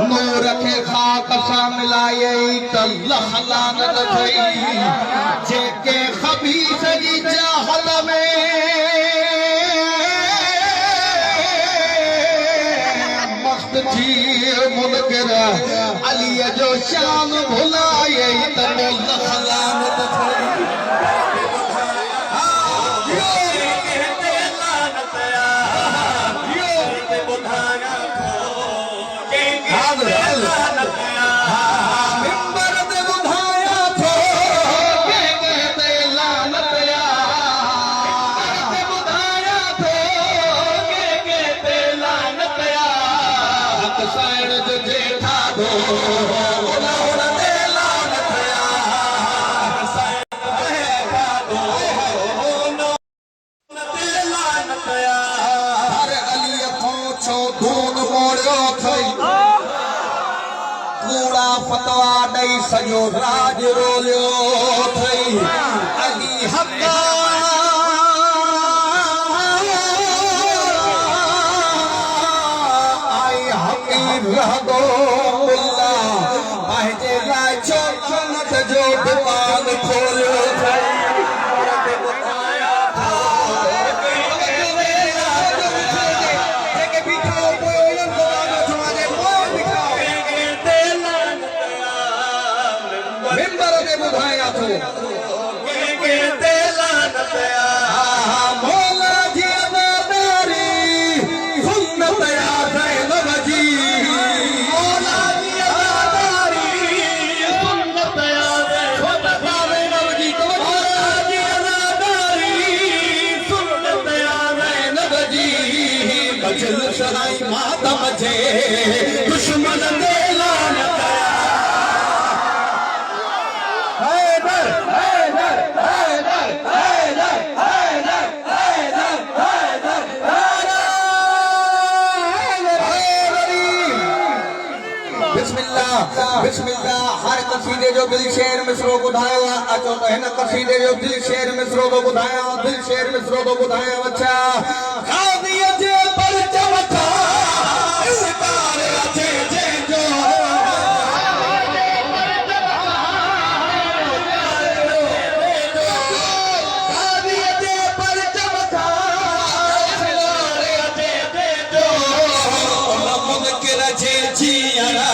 नूर खे खाक सां मिलाए त लख लानत थई जेके ख़बीस जी जाहल में मस्त थी मुनकिर अलीअ जो शान भुलाए त लख लानत थई फतवा दई सॼो राज रोलियो थई अली हक़ आई हक़ीर रहंदो मुल्ला पंहिंजे लाइ छो जन्नत जो दुकान खोलियो थई मातम जे दुश्मन दे लानत हैदर हैदर हैदर हैदर हैदर हैदर हैदर बिस्मिल्लाह बिस्मिल्लाह हर कसीदे जो दिल शेर मिसरो ॿुधायो अचो त हिन कसीदे जो दिल शेर मिसरो तो ॿुधाया दिल शेर मिसरो तो ॿुधाया अच्छा क़ाज़ीअ जे परचम Yeah.